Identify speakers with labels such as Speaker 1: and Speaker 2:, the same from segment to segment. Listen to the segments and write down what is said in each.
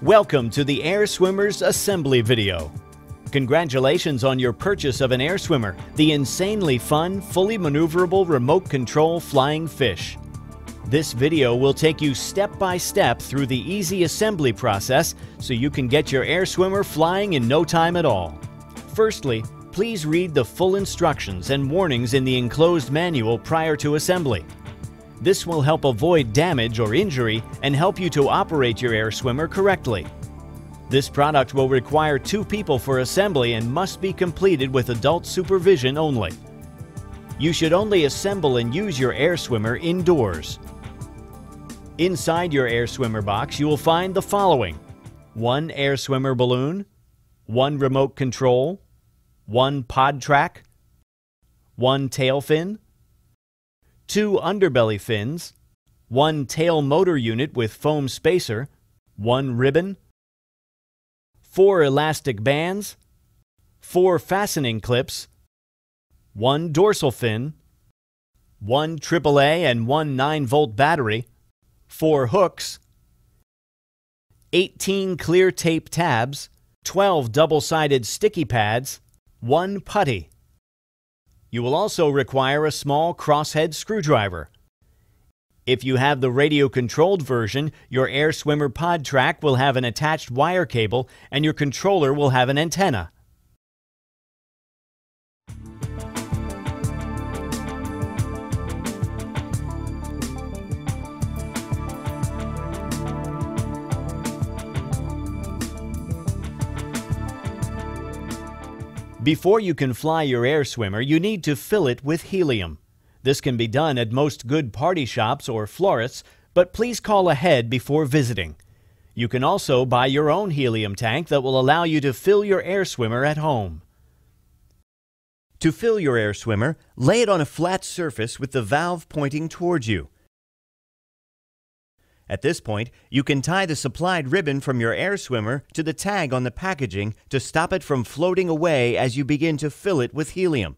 Speaker 1: Welcome to the Air Swimmer's assembly video. Congratulations on your purchase of an air swimmer, the insanely fun, fully maneuverable remote control flying fish. This video will take you step by step through the easy assembly process so you can get your air swimmer flying in no time at all. Firstly, please read the full instructions and warnings in the enclosed manual prior to assembly. This will help avoid damage or injury and help you to operate your air swimmer correctly. This product will require 2 people for assembly and must be completed with adult supervision only. You should only assemble and use your air swimmer indoors. Inside your air swimmer box, you will find the following: 1 air swimmer balloon, 1 remote control, 1 pod track, 1 tail fin, 2 underbelly fins, 1 tail motor unit with foam spacer, 1 ribbon, 4 elastic bands, 4 fastening clips, 1 dorsal fin, 1 AAA and 1 9-volt battery, 4 hooks, 18 clear tape tabs, 12 double-sided sticky pads, 1 putty. You will also require a small crosshead screwdriver. If you have the radio-controlled version, your air swimmer pod track will have an attached wire cable and your controller will have an antenna. Before you can fly your air swimmer, you need to fill it with helium. This can be done at most good party shops or florists, but please call ahead before visiting. You can also buy your own helium tank that will allow you to fill your air swimmer at home. To fill your air swimmer, lay it on a flat surface with the valve pointing towards you. At this point, you can tie the supplied ribbon from your air swimmer to the tag on the packaging to stop it from floating away as you begin to fill it with helium.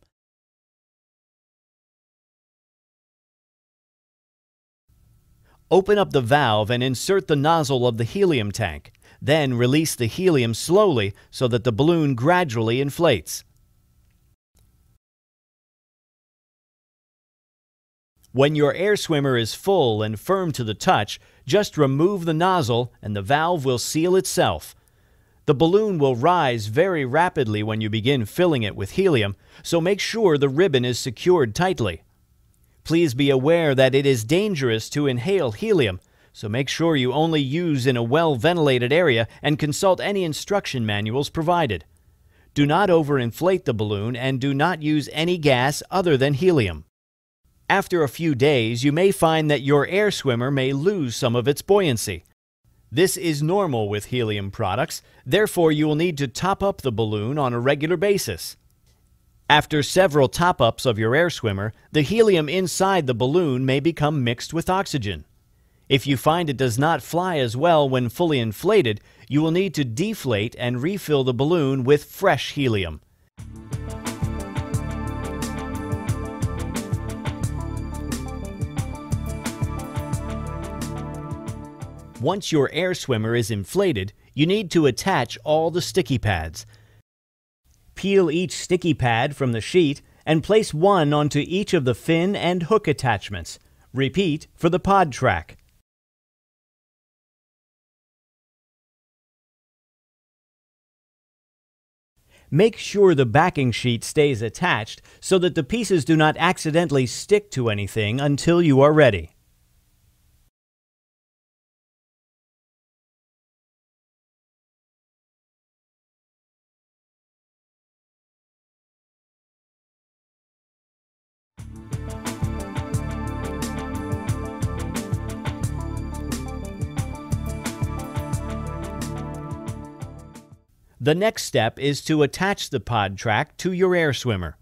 Speaker 1: Open up the valve and insert the nozzle of the helium tank. Then release the helium slowly so that the balloon gradually inflates. When your air swimmer is full and firm to the touch, just remove the nozzle and the valve will seal itself. The balloon will rise very rapidly when you begin filling it with helium, so make sure the ribbon is secured tightly. Please be aware that it is dangerous to inhale helium, so make sure you only use in a well-ventilated area and consult any instruction manuals provided. Do not overinflate the balloon and do not use any gas other than helium. After a few days, you may find that your air swimmer may lose some of its buoyancy. This is normal with helium products, therefore you will need to top up the balloon on a regular basis. After several top-ups of your air swimmer, the helium inside the balloon may become mixed with oxygen. If you find it does not fly as well when fully inflated, you will need to deflate and refill the balloon with fresh helium. Once your air swimmer is inflated, you need to attach all the sticky pads. Peel each sticky pad from the sheet and place one onto each of the fin and hook attachments. Repeat for the pod track. Make sure the backing sheet stays attached so that the pieces do not accidentally stick to anything until you are ready. The next step is to attach the pod track to your air swimmer.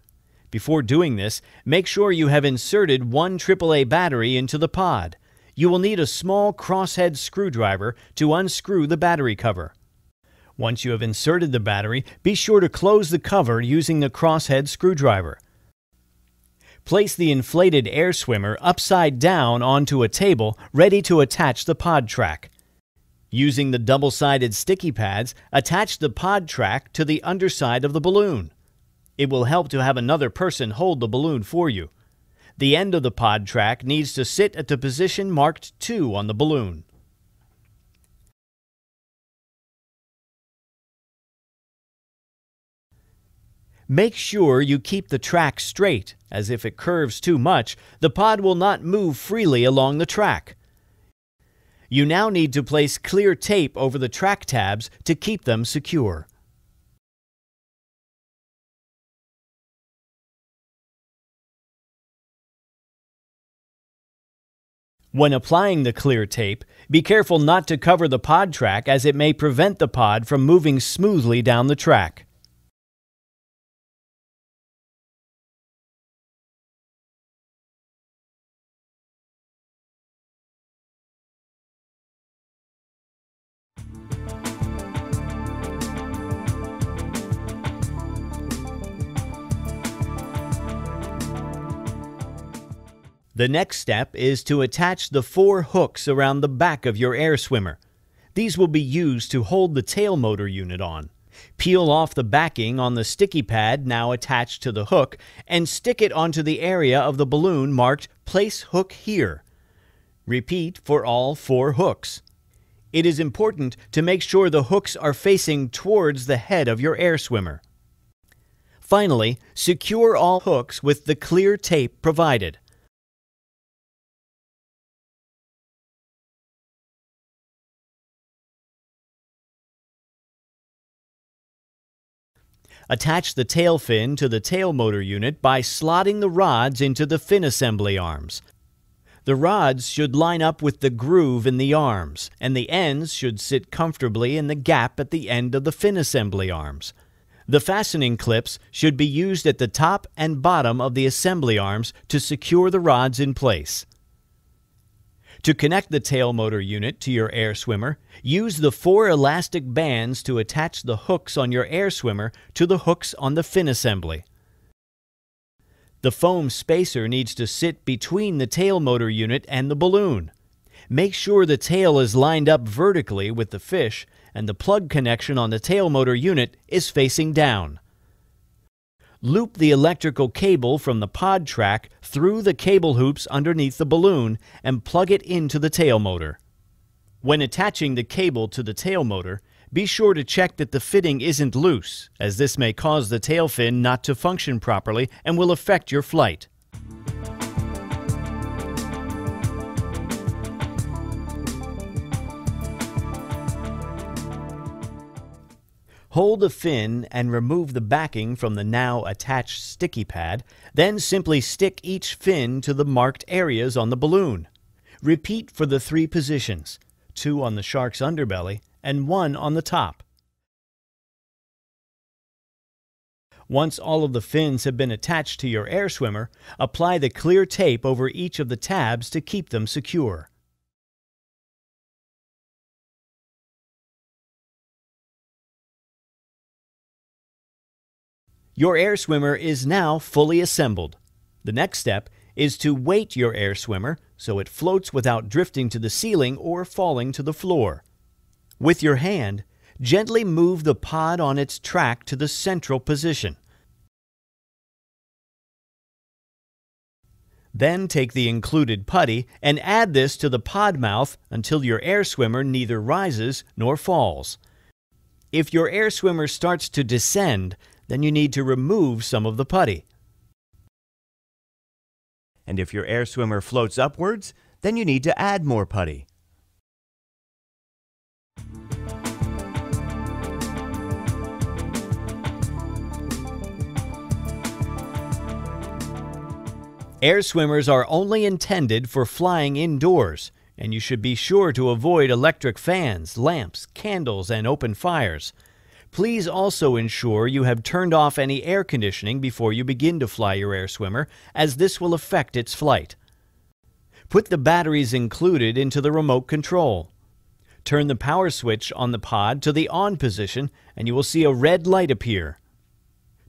Speaker 1: Before doing this, make sure you have inserted 1 AAA battery into the pod. You will need a small crosshead screwdriver to unscrew the battery cover. Once you have inserted the battery, be sure to close the cover using the crosshead screwdriver. Place the inflated air swimmer upside down onto a table ready to attach the pod track. Using the double-sided sticky pads, attach the pod track to the underside of the balloon. It will help to have another person hold the balloon for you. The end of the pod track needs to sit at the position marked 2 on the balloon. Make sure you keep the track straight, as if it curves too much, the pod will not move freely along the track. You now need to place clear tape over the track tabs to keep them secure. When applying the clear tape, be careful not to cover the pod track as it may prevent the pod from moving smoothly down the track. The next step is to attach the 4 hooks around the back of your air swimmer. These will be used to hold the tail motor unit on. Peel off the backing on the sticky pad now attached to the hook and stick it onto the area of the balloon marked "Place hook here." Repeat for all 4 hooks. It is important to make sure the hooks are facing towards the head of your air swimmer. Finally, secure all hooks with the clear tape provided. Attach the tail fin to the tail motor unit by slotting the rods into the fin assembly arms. The rods should line up with the groove in the arms, and the ends should sit comfortably in the gap at the end of the fin assembly arms. The fastening clips should be used at the top and bottom of the assembly arms to secure the rods in place. To connect the tail motor unit to your air swimmer, use the 4 elastic bands to attach the hooks on your air swimmer to the hooks on the fin assembly. The foam spacer needs to sit between the tail motor unit and the balloon. Make sure the tail is lined up vertically with the fish and the plug connection on the tail motor unit is facing down. Loop the electrical cable from the pod track through the cable hoops underneath the balloon and plug it into the tail motor. When attaching the cable to the tail motor, be sure to check that the fitting isn't loose, as this may cause the tail fin not to function properly and will affect your flight. Hold the fin and remove the backing from the now attached sticky pad, then simply stick each fin to the marked areas on the balloon. Repeat for the 3 positions, 2 on the shark's underbelly and 1 on the top. Once all of the fins have been attached to your air swimmer, apply the clear tape over each of the tabs to keep them secure. Your air swimmer is now fully assembled. The next step is to weight your air swimmer so it floats without drifting to the ceiling or falling to the floor. With your hand, gently move the pod on its track to the central position. Then take the included putty and add this to the pod mouth until your air swimmer neither rises nor falls. If your air swimmer starts to descend, then you need to remove some of the putty. And if your air swimmer floats upwards, then you need to add more putty. Air swimmers are only intended for flying indoors, and you should be sure to avoid electric fans, lamps, candles, and open fires. Please also ensure you have turned off any air conditioning before you begin to fly your air swimmer, as this will affect its flight. Put the batteries included into the remote control. Turn the power switch on the pod to the on position and you will see a red light appear.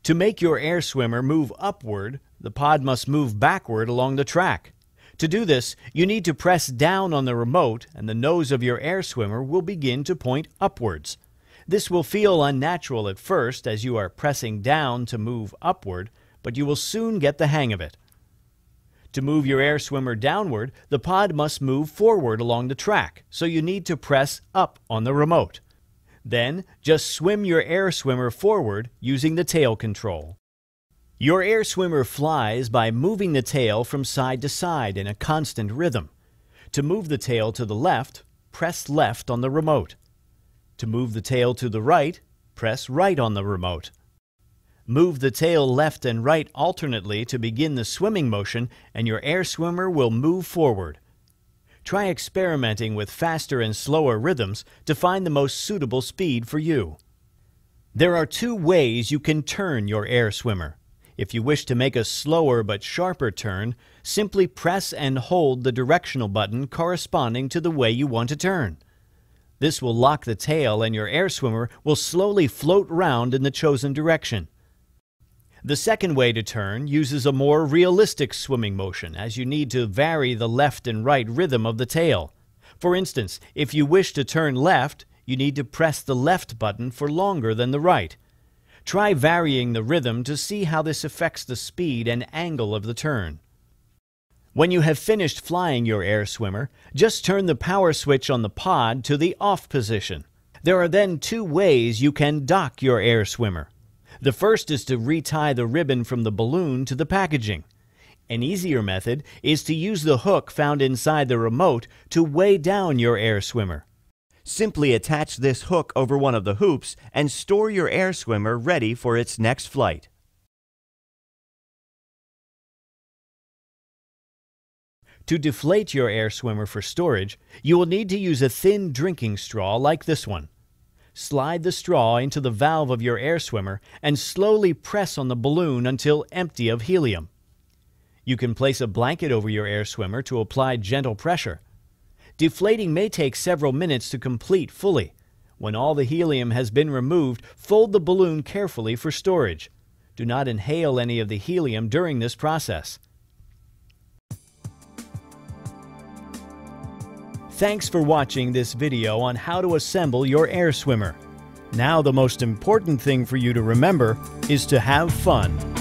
Speaker 1: To make your air swimmer move upward, the pod must move backward along the track. To do this, you need to press down on the remote and the nose of your air swimmer will begin to point upwards. This will feel unnatural at first as you are pressing down to move upward, but you will soon get the hang of it. To move your air swimmer downward, the pod must move forward along the track, so you need to press up on the remote. Then, just swim your air swimmer forward using the tail control. Your air swimmer flies by moving the tail from side to side in a constant rhythm. To move the tail to the left, press left on the remote. To move the tail to the right, press right on the remote. Move the tail left and right alternately to begin the swimming motion, and your air swimmer will move forward. Try experimenting with faster and slower rhythms to find the most suitable speed for you. There are two ways you can turn your air swimmer. If you wish to make a slower but sharper turn, simply press and hold the directional button corresponding to the way you want to turn. This will lock the tail and your air swimmer will slowly float round in the chosen direction. The second way to turn uses a more realistic swimming motion as you need to vary the left and right rhythm of the tail. For instance, if you wish to turn left, you need to press the left button for longer than the right. Try varying the rhythm to see how this affects the speed and angle of the turn. When you have finished flying your air swimmer, just turn the power switch on the pod to the off position. There are then two ways you can dock your air swimmer. The first is to retie the ribbon from the balloon to the packaging. An easier method is to use the hook found inside the remote to weigh down your air swimmer. Simply attach this hook over one of the hoops and store your air swimmer ready for its next flight. To deflate your air swimmer for storage, you will need to use a thin drinking straw like this one. Slide the straw into the valve of your air swimmer and slowly press on the balloon until empty of helium. You can place a blanket over your air swimmer to apply gentle pressure. Deflating may take several minutes to complete fully. When all the helium has been removed, fold the balloon carefully for storage. Do not inhale any of the helium during this process. Thanks for watching this video on how to assemble your air swimmer. Now the most important thing for you to remember is to have fun.